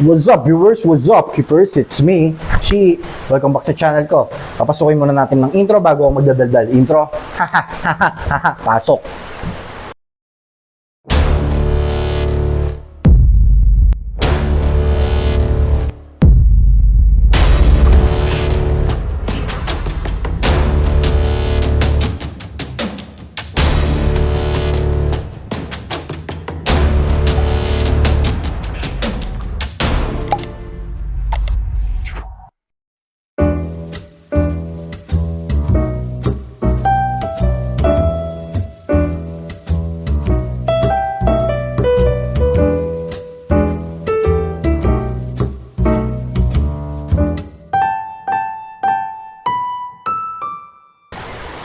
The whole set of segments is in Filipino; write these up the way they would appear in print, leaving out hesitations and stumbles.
What's up viewers? What's up keepers? It's me, Shi. Welcome back sa channel ko. Papasukin muna natin ng intro bago ako magdadaldal. Intro. Pasok.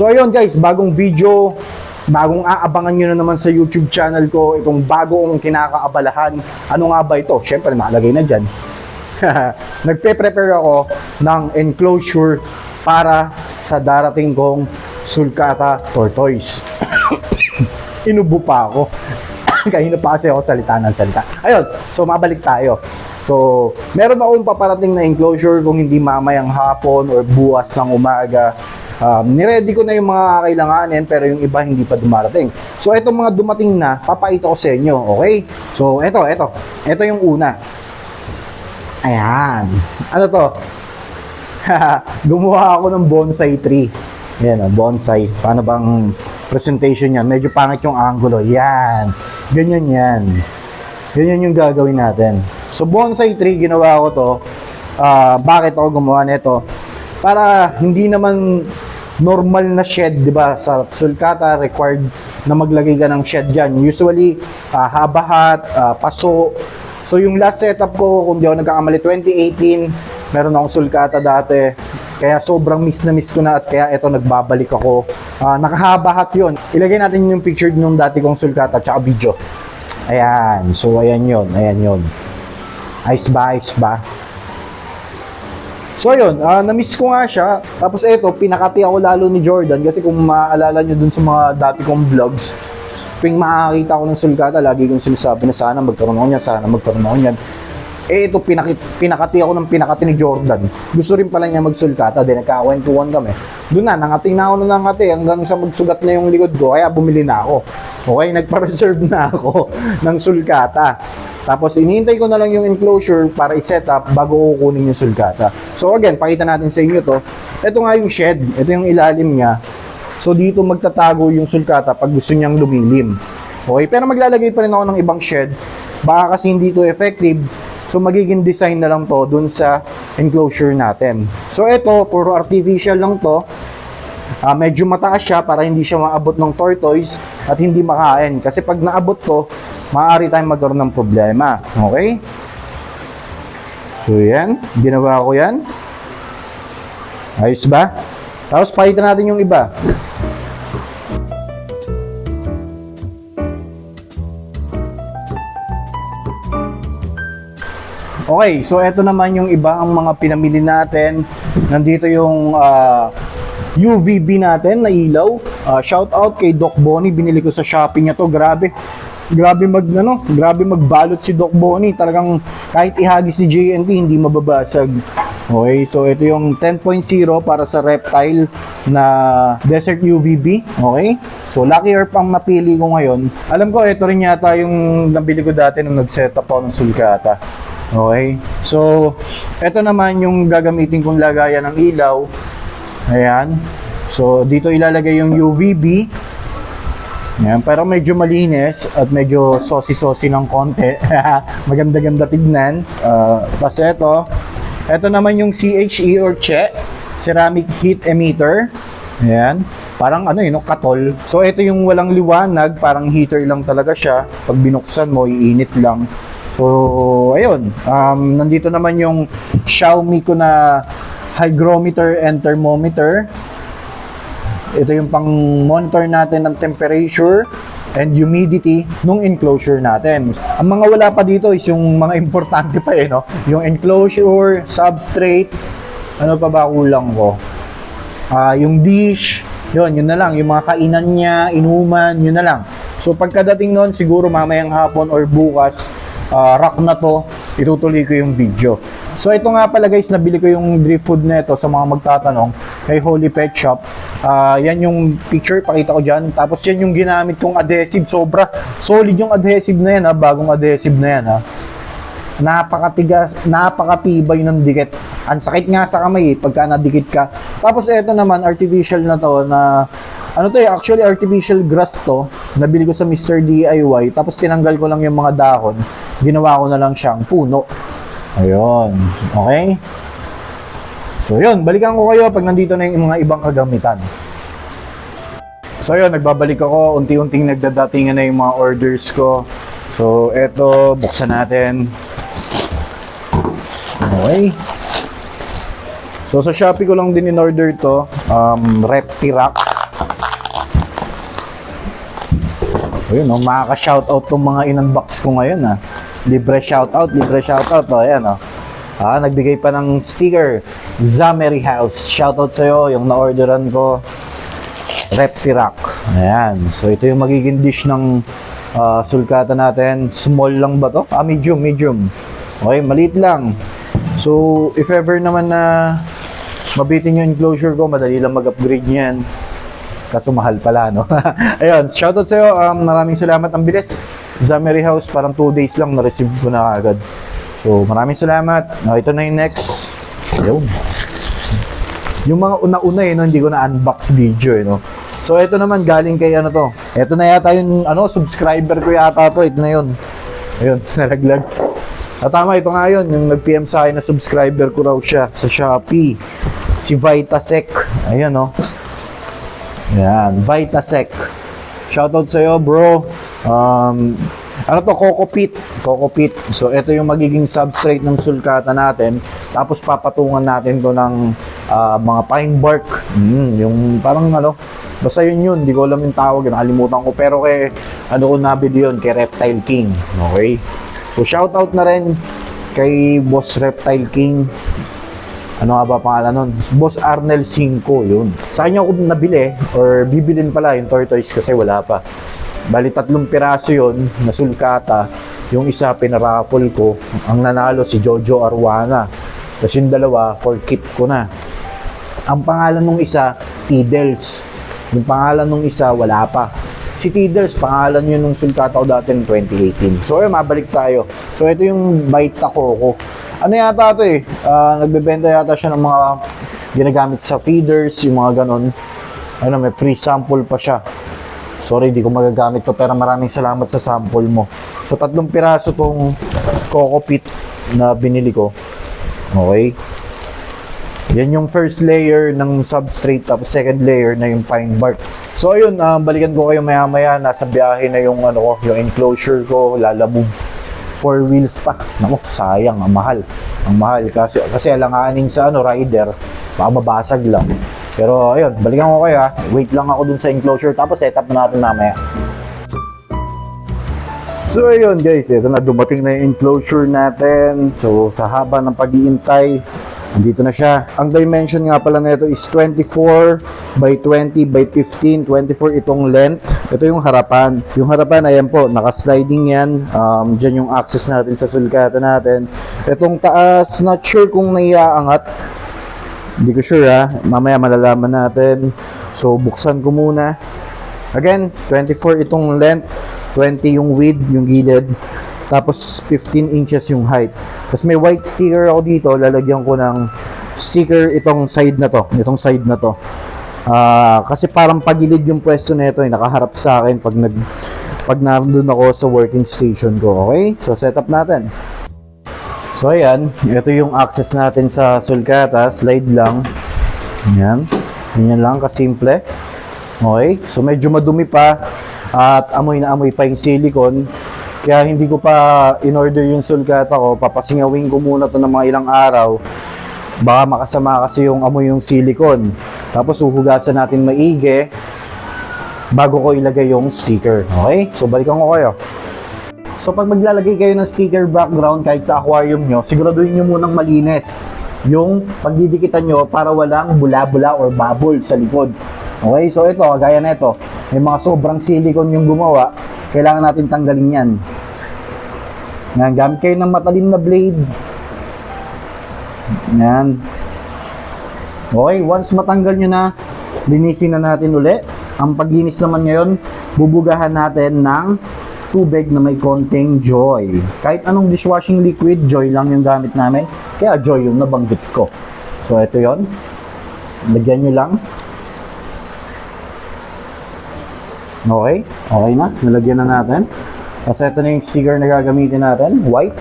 So ayun guys, bagong video, bagong aabangan nyo na naman sa YouTube channel ko, itong bagong kinakaabalahan. Ano nga ba ito? Siyempre nakalagay na dyan. Nagpe-prepare ako ng enclosure para sa darating kong sulcata tortoise. Inubo pa ako. Kanina pa kasi ako salita ng salita. Ayun, so mabalik tayo. So, meron akong paparating na enclosure kung hindi mamayang hapon or bukas ng umaga. Niready ko na yung mga kailanganin pero yung iba hindi pa dumarating. So, itong mga dumating na, papakita ko sa inyo, okay? So, ito yung una. Ayan. Ano to? Gumawa ako ng bonsai tree. Ayan, bonsai. Paano bang presentation niya? Medyo pangit yung angulo. Yan. Ganyan yan. Ganyan yung gagawin natin. So, bonsai tree, ginawa ko to. Bakit ako gumawa nito? Para hindi naman normal na shed, di ba? Sa sulcata, required na maglagay ka ng shed dyan. Usually, habahat, paso. So, yung last setup ko, kung di ako nagkakamali, 2018, meron akong sulcata dati. Kaya sobrang miss na miss ko na at kaya ito nagbabalik ako. Nakahabahat yun. Ilagay natin yung picture nung dati kong sulcata tsaka video. Ayan. So, ayan yun. Ayan yun. Ayos ba? Ayos ba? So yun, na-miss ko nga siya. Tapos eto, pinakati ako lalo ni Jordan kasi kung maaalala nyo dun sa mga dati kong vlogs, tuwing makakita ko ng sulcata, lagi kong sinasabi na sana magkaroon ako niyan, sana magkaroon ako niyan. Eh ito, pinakati ako ng pinakati ni Jordan. Gusto rin pala niya magsulcata, din nagkakwentuhan kami. Doon na, nangati na ako na nangati hanggang sa magsugat na yung likod ko, kaya bumili na ako. Okay, nagpa-reserve na ako ng sulcata. Tapos inihintay ko na lang yung enclosure para i-set up bago kukunin yung sulcata. So again, pakita natin sa inyo to. Ito nga yung shed, ito yung ilalim niya. So dito magtatago yung sulcata pag gusto niyang lumilim. Okay, pero maglalagay pa rin ako ng ibang shed. Baka kasi hindi to effective. So magiging design na lang to dun sa enclosure natin. So ito, puro artificial lang to. Medyo mataas siya para hindi siya maabot ng tortoise at hindi makain. Kasi pag naabot to, maaari tayong magkaroon ng problema. Okay? So yan, ginawa ko yan. Ayos ba? Tapos pakita natin yung iba. Okay, so eto naman yung iba ang mga pinamili natin. Nandito yung UVB natin na ilaw. Shout out kay Doc Bonnie, binili ko sa Shopee niya to. Grabe magbalot si Doc Bonnie. Talagang kahit ihagis ni JNT hindi mababasag. Okay, so ito yung 10.0 para sa reptile na Desert UVB. Okay, so Lucky Earth ang napili ko ngayon. Alam ko ito rin yata yung nabili ko dati nung nag-setup ako ng sulcata. Okay, so ito naman yung gagamitin kong lagayan ng ilaw. Ayan, so dito ilalagay yung UVB. Ayan, pero medyo malinis at medyo saucy-saucy ng konti. Maganda-ganda tignan. Tapos ito naman yung CHE or CHE, Ceramic Heat Emitter. Ayan, parang katol. So ito yung walang liwanag, parang heater lang talaga siya. Pag binuksan mo, iinit lang. So ayun, nandito naman yung Xiaomi ko na hygrometer and thermometer. Ito yung pang monitor natin ng temperature and humidity nung enclosure natin. Ang mga wala pa dito is yung mga importante pa no? Yung enclosure, substrate, ano pa ba kulang ko? Yung dish, yun na lang. Yung mga kainan niya, inuman, yun na lang. So pagkadating nun, siguro mamayang hapon or bukas, rack na to, itutuloy ko yung video. So ito nga pala guys, nabili ko yung drift food na ito sa mga magtatanong kay Holy Pet Shop. Yan yung picture, pakita ko dyan. Tapos yan yung ginamit kong adhesive, sobra solid yung adhesive na yan ha, bagong adhesive na yan ha. Napakatigas, napakatibay ng dikit. Ang sakit nga sa kamay pagka nadikit ka. Tapos ito naman, artificial na to na ano to actually artificial grass to. Nabili ko sa Mr. DIY. Tapos tinanggal ko lang yung mga dahon. Ginawa ko na lang siyang puno. Ayun. Okay? So yun, balikan ko kayo pag nandito na yung mga ibang kagamitan. So yun, nagbabalik ako. Unti-unting nagdadatingan na yung mga orders ko. So eto, buksan natin. Okay. So sa Shopee ko lang din in-order to, Reptirac. Ayun, no, makaka-shoutout tong mga in-unbox ko ngayon ha. Libre shoutout, libre shoutout. O, ayan o. Nagbigay pa ng sticker, Zamery House. Shoutout sa'yo, yung na-orderan ko, Reptirac. Ayan. So ito yung magiging dish ng sulkata natin. Small lang ba to? Medium, medium. Okay, maliit lang. So, if ever naman na mabitin yung enclosure ko, madali lang mag-upgrade niyan. Kaso mahal pala, no? Ayun, shoutout sa'yo. Maraming salamat. Ang bilis. Zamery House, parang 2 days lang na-receive ko na agad. So, maraming salamat. Ito na yung next. Ayun. Yung mga una-una no, hindi ko na-unbox video, no? So, ito naman, galing kay ano to. Ito na yata yung, subscriber ko yata to. Ito na yun. Ayun, nalaglag. Tama, ito nga yun. Yung nag-PM sa akin na subscriber ko raw siya sa Shopee. Si Vitasec. Ayan, no? Ayan, Vitasec. Shoutout sa'yo, bro. Coco Pit. So, ito yung magiging substrate ng sulkata natin. Tapos, papatungan natin to ng mga pine bark. Yung parang basta yun. Hindi ko alam yung tawag. Nakalimutan ko. Pero ko nabili yun? Kay Reptile King. Okay? So, shoutout na rin kay Boss Reptile King. Ano nga ba pangalan nun? Boss Arnel 5, yun. Sa kanya ako nabili, or bibilin pala yung tortoise kasi wala pa. Bali, 3 piraso yun, na sulkata. Yung isa, pinaraffle ko. Ang nanalo si Jojo Arwana. Tapos yung dalawa, for keep ko na. Ang pangalan nung isa, Tiddles. Yung pangalan nung isa, wala pa. Si Tiddles, pangalan yun nung sulkata ko dati ng 2018. So, mabalik tayo. So, ito yung Vita Coco. Ano yata ito nagbebenta yata siya ng mga ginagamit sa feeders, yung mga ganon. May free sample pa siya. Sorry, di ko magagamit to, pero maraming salamat sa sample mo. So, 3 piraso tong Coco Pit na binili ko. Okay. Yan yung first layer ng substrate, tapos second layer na yung pine bark. So ayun, balikan ko kayo maya-maya. Nasa biyahe na yung yung enclosure ko, lalamove. 4 wheels pa. Naku, sayang, ang mahal. Ang mahal kasi alanganin sa rider, baka mabasag lang. Pero ayun, balikan ko kayo ha. Wait lang ako dun sa enclosure, tapos setup na natin mamaya. So ayun guys, ito na, dumating na yung enclosure natin. So sa haba ng pag-iintay, andito na siya. Ang dimension nga pala nito is 24 by 20 by 15. 24 itong length. Ito yung harapan. Yung harapan, ayan po, naka-sliding yan. Dyan yung access natin sa sulkata natin. Itong taas, not sure kung naiaangat. Hindi ko sure ha. Mamaya malalaman natin. So, buksan ko muna. Again, 24 itong length. 20 yung width, yung gilid. Tapos 15 inches yung height. Tapos may white sticker ako dito, lalagyan ko ng sticker itong side na to, kasi parang pagilid yung pwesto nito, nakaharap sa akin pag nandun ako sa working station ko. Okay? So setup natin. So ayan, ito yung access natin sa sulkata, slide lang. Ayan. Ganyan lang kasimple. Okay? So medyo madumi pa at amoy na amoy pa yung silicone. Kaya hindi ko pa in-order yung sulkata ko. Papasingawin ko muna to ng mga ilang araw. Baka makasama kasi yung amoy yung silicone. Tapos uhugasan natin maigi bago ko ilagay yung sticker. Okay? So balikan ko kayo. So pag maglalagay kayo ng sticker background kahit sa aquarium nyo, siguraduhin nyo munang malinis yung pagdidikitan nyo para walang bula-bula or bubble sa likod. Okay? So ito, gaya na ito. May mga sobrang silicone yung gumawa. Kailangan natin tanggalin yan. Yan, gamit kayo ng matalim na blade. Yan. Okay, once matanggal nyo na, linisin na natin uli. Ang paglinis naman ngayon, bubugahan natin ng tubig na may konting Joy. Kahit anong dishwashing liquid, Joy lang yung gamit namin. Kaya Joy yung nabanggit ko. So, ito yon. Lagyan nyo lang. Okay, okay na. Nalagyan na natin. Kasi ito na yung sticker na gagamitin natin. White.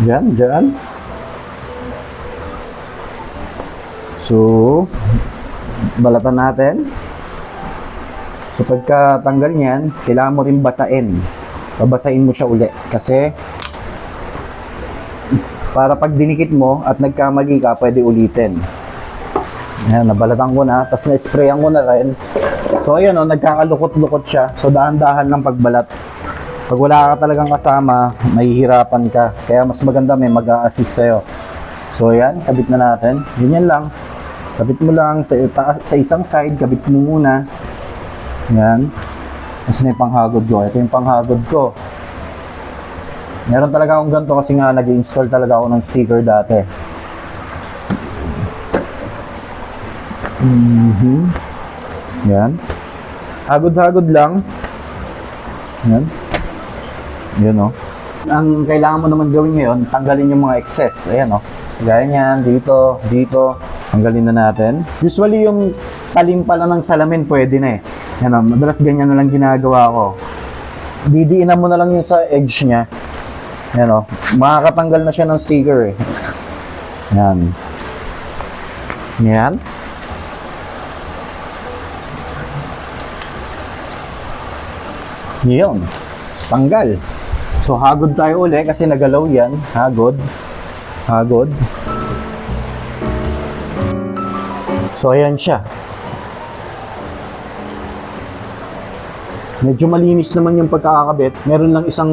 Diyan, diyan. So, balatan natin. So, pagkatanggal niyan, kailangan mo rin basain. Babasain mo siya uli. Kasi, para pag dinikit mo at nagkamali ka, pwede ulitin. Ayan, nabalatan ko na. Tapos na-sprayan ko na rin. So, ayan o, nagkakalukot-lukot siya. So, dahan-dahan ng pagbalat. Pag wala ka talagang kasama, mahihirapan ka. Kaya mas maganda may mag-a-assist sa'yo. So, ayan, kabit na natin. Ganyan lang. Kabit mo lang sa isang side, kabit mo muna. Ayan. Kasi na yung panghagod ko. Ito yung panghagod ko. Meron talaga akong ganito kasi nga nag-install talaga ako ng sticker dati. Yan. Hagod-hagod lang. Yan. Yan o. Ang kailangan mo naman gawin ngayon, tanggalin yung mga excess. Ayan o. Gaya niyan, dito, dito. Tanggalin na natin. Usually yung talim pala ng salamin pwede na eh. Yan o. Madalas ganyan na lang ginagawa ko. Didiinan mo na lang yung sa edge niya. Yan o. Makakatanggal na siya ng sticker eh. Yan. Yan. Yun. Tanggal. So, hagod tayo uli kasi nagalaw yan. Hagod. Hagod. So, ayan siya. Medyo malinis naman yung pagkakakabit. Meron lang isang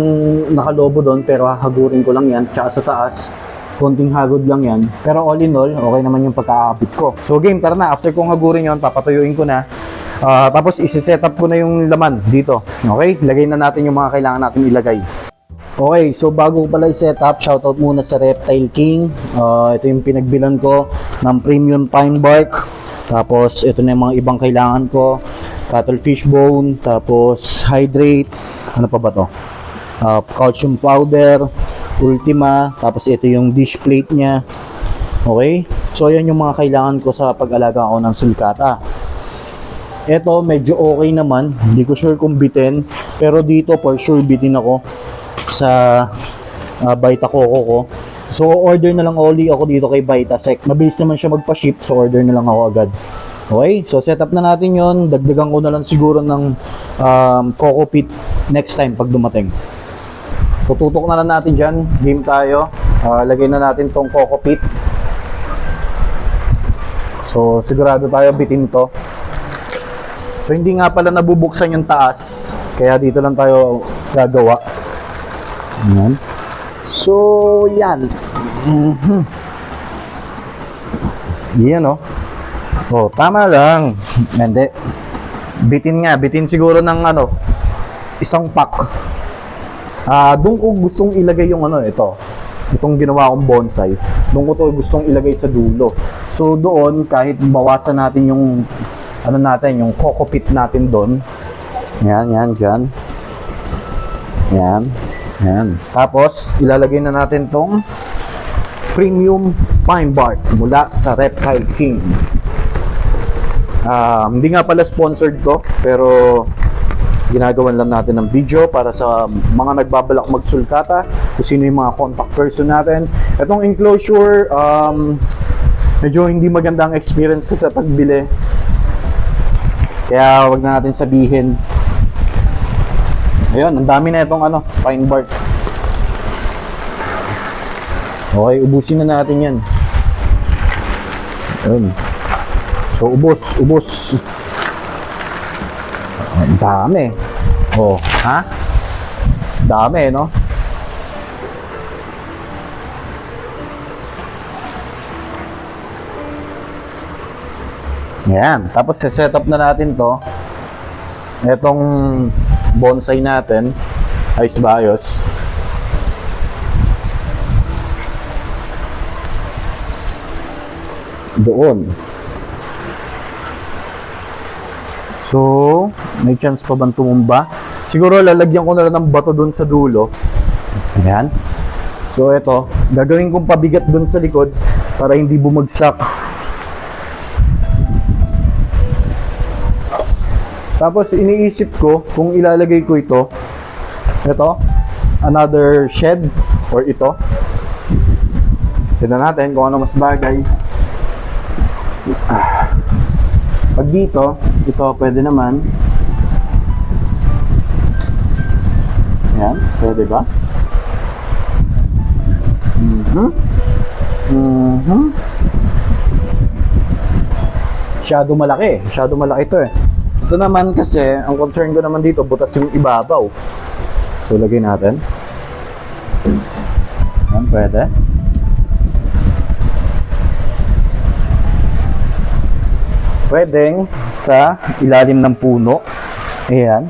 nakalobo doon pero hahagurin ko lang yan. Tsaka sa taas, konting hagod lang yan. Pero all in all, okay naman yung pagkakakabit ko. So, game, tara na. After kong hagurin yon, papatuyuin ko na. Tapos isi-set up ko na yung laman dito. Okay? Lagay na natin yung mga kailangan natin ilagay. Okay, so bago ko pala i-set up, shoutout muna sa Reptile King. Ito yung pinagbilan ko ng premium pine bark. Tapos ito na yung mga ibang kailangan ko. Cuttlefish bone, tapos hydrate. Ano pa ba to? Calcium powder, Ultima, tapos ito yung dish plate niya. Okay? So ayan yung mga kailangan ko sa pag-alaga ko ng sulcata. Ito, medyo okay naman. Hindi ko sure kung bitin. Pero dito, for sure, bitin ako sa Vita Coco ko. So, order na lang only ako dito kay Vitasec. Mabilis naman siya magpa-ship, so order na lang ako agad. Okay? So, set up na natin yon. Dagdagan ko na lang siguro ng Coco Pit next time pag dumating. So, tutok na lang natin dyan. Game tayo. Lagay na natin tong Coco Pit. So, sigurado tayo bitin to. So, hindi nga pala nabubuksan yung taas. Kaya dito lang tayo gagawa. Ayan. So, yan. Yan, oh. Oh, tama lang. Hindi. Bitin nga. Bitin siguro ng ano, isang pack. Doon ko gustong ilagay yung ano, ito. Itong ginawa kong bonsai. Doon ko to gustong ilagay sa dulo. So, doon, kahit bawasan natin yung ano natin, yung Coco Pit natin doon. Yan, yan, dyan. Yan, yan. Tapos, ilalagay na natin tong premium pine bark mula sa Reptile King. Hindi nga pala sponsored to, pero ginagawan lang natin ng video para sa mga nagbabalak magsulkata, kung sino yung mga contact person natin. Itong enclosure, medyo hindi maganda ang experience ko sa pagbili. Kaya wag na natin sabihin. Ayun, ang dami na itong ano, pine bark. Okay, ubusin na natin yan. Ayun. So, ubos. Ang dami. Oh, ha? Dami, no? Yan. Tapos, set up na natin to. Etong bonsai natin. Ayos ba ayos? doon. So, may chance pa bang tumumba? Siguro lalagyan ko na lang ng bato doon sa dulo. Ayan. So, ito, gagawin kong pabigat doon sa likod para hindi bumagsak. Tapos, iniisip ko kung ilalagay ko ito, another shed, or ito. Tignan natin kung ano mas bagay. Pag dito, ito pwede naman. Ayan, pwede ba? Masyado malaki ito eh. Ito naman kasi, ang concern ko naman dito, butas yung ibabaw. So, lagay natin. Ayan, pwede. Pwedeng sa ilalim ng puno. Ayan.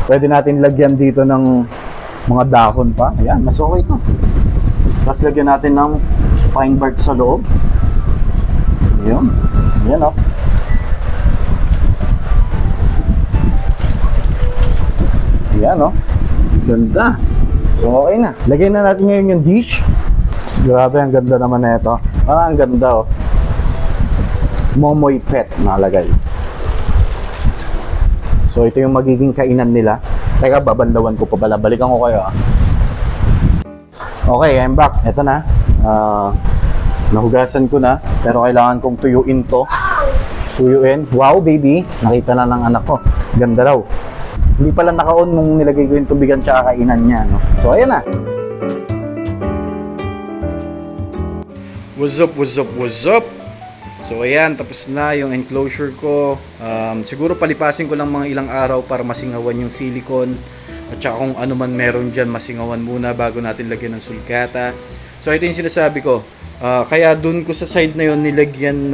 Pwede natin lagyan dito ng mga dahon pa. Ayan, mas okay ito. Tapos lagyan natin ng pine bark sa loob. Ayan. Ayan o. Ayan o. Ganda. So okay na. Lagyan na natin ngayon yung dish. Grabe, ang ganda naman na ito. Parang ang ganda o. Momoy Pet nalagay. So ito yung magiging kainan nila. Teka, babandawan ko pa pala. Balikan ko kayo. Okay, I'm back. Ito na. Nahugasan ko na. Pero kailangan kong tuyuin to. Tuyuin. Wow, baby. Nakita na ng anak ko. Ganda raw. Hindi pala naka-on nung nilagay ko yung tubigan tsaka kainan niya. No? So ayan na. What's up, what's up, what's up? So ayan, tapos na yung enclosure ko. Siguro palipasin ko lang mga ilang araw para masingawan yung silicone. At saka kung ano man meron dyan, masingawan muna bago natin lagyan ng sulcata. So ito yung sinasabi ko. Kaya dun ko sa side na yon nilagyan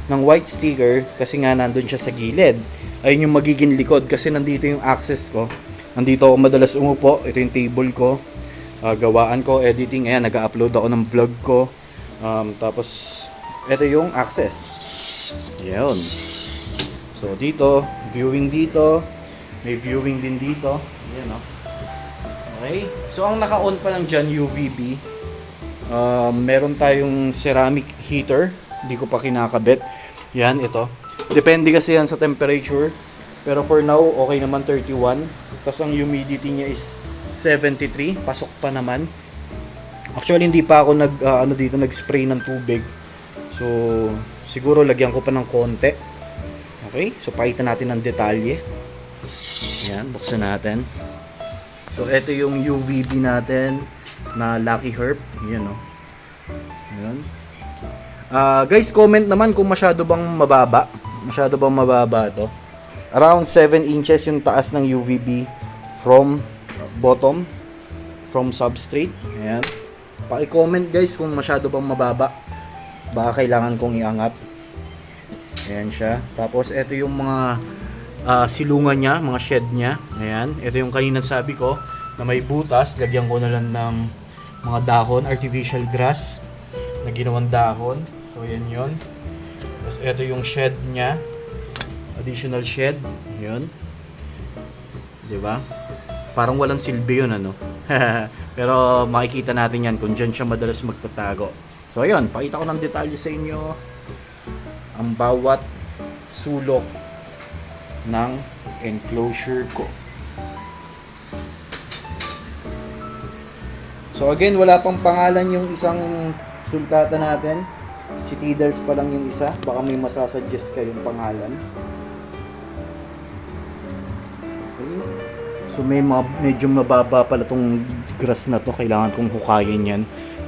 ng white sticker kasi nga nandun siya sa gilid. Ayun yung magiging likod kasi nandito yung access ko. Nandito ako madalas umupo. Ito yung table ko. Gawaan ko, editing. Ayan, nag-upload ako ng vlog ko. Tapos ito yung access. Ayan. So dito, viewing dito. May viewing din dito. Ayan o. Okay. So ang naka-on pa lang dyan, UVB. Meron tayong ceramic heater. Hindi ko pa kinakabit. Yan, ito. Depende kasi yan sa temperature. Pero for now, okay naman 31. Tapos ang humidity niya is 73. Pasok pa naman. Actually, hindi pa ako nag-spray ng tubig. So, siguro lagyan ko pa ng konti. Okay? So, pakita natin ang detalye. Ayan, buksan natin. So, ito yung UVB natin na Lucky Herb. Ayan, o. Ayan. Guys, comment naman kung masyado bang mababa. Masyado bang mababa to. Around 7 inches yung taas ng UVB from bottom, from substrate. Ayan. Paki-comment guys kung masyado bang mababa. Baka kailangan kong iangat. Ayan siya. Tapos ito yung mga silungan niya, mga shed niya. Ayan. Ito yung kanina sabi ko na may butas. Lagyan ko na lang ng mga dahon, artificial grass na ginawang dahon. So yan yun. Tapos ito yung shed niya. Additional shed. Ayan. Diba? Parang walang silbi yun, ano? Pero makikita natin yan kung dyan siya madalas magtatago. So ayun, pakita ko ng detalye sa inyo ang bawat sulok ng enclosure ko. So again, wala pang pangalan yung isang sulcata natin. Si Tiders pa lang yung isa. Baka may masasuggest kayong pangalan. Okay. So may medyo mababa pala tong grass na to. Kailangan kong hukayin yan.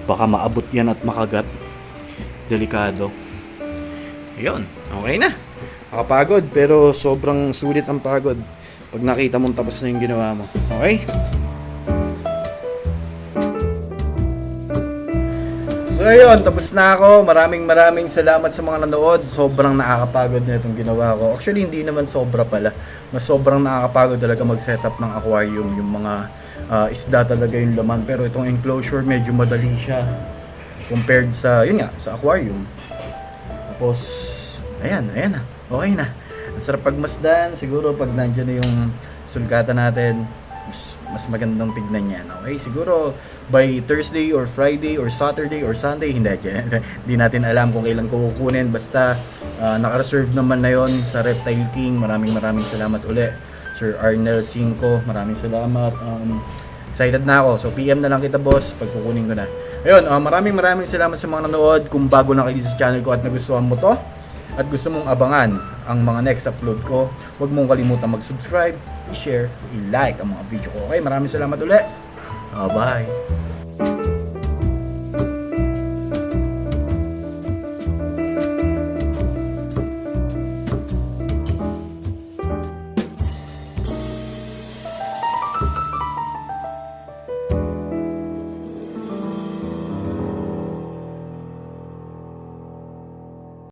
Baka maabot yan at makagat. Delikado. Ayun, okay na. Nakapagod pero sobrang sulit ang pagod pag nakita mong tapos na yung ginawa mo. Okay? So ayun, tapos na ako. Maraming salamat sa mga nanood. Sobrang nakakapagod na itong ginawa ko. Actually, hindi naman sobra pala. Mas sobrang nakakapagod talaga mag-setup ng aquarium. Yung mga isda talaga yung laman. Pero itong enclosure, medyo madali siya compared sa, yun nga, sa aquarium. Tapos, ayan na. Okay na. Ang sarap pagmasdan. Siguro pag nandiyan na yung sulkatan natin, mas magandang tignan yan. Okay? Siguro by Thursday or Friday or Saturday or Sunday, hindi natin alam kung kailan ko kukunin. Basta naka-reserve naman na yon sa Reptile King. Maraming salamat uli. Sir Arnel Cinco, maraming salamat. Excited na ako. So PM na lang kita, boss, pag kukunin ko na. Ayun, maraming salamat sa mga nanood. Kung bago na kayo sa channel ko at nagustuhan mo to at gusto mong abangan ang mga next upload ko, huwag mong kalimutan mag-subscribe, i-share, i-like ang mga video ko. Okay, maraming salamat ulit. Bye.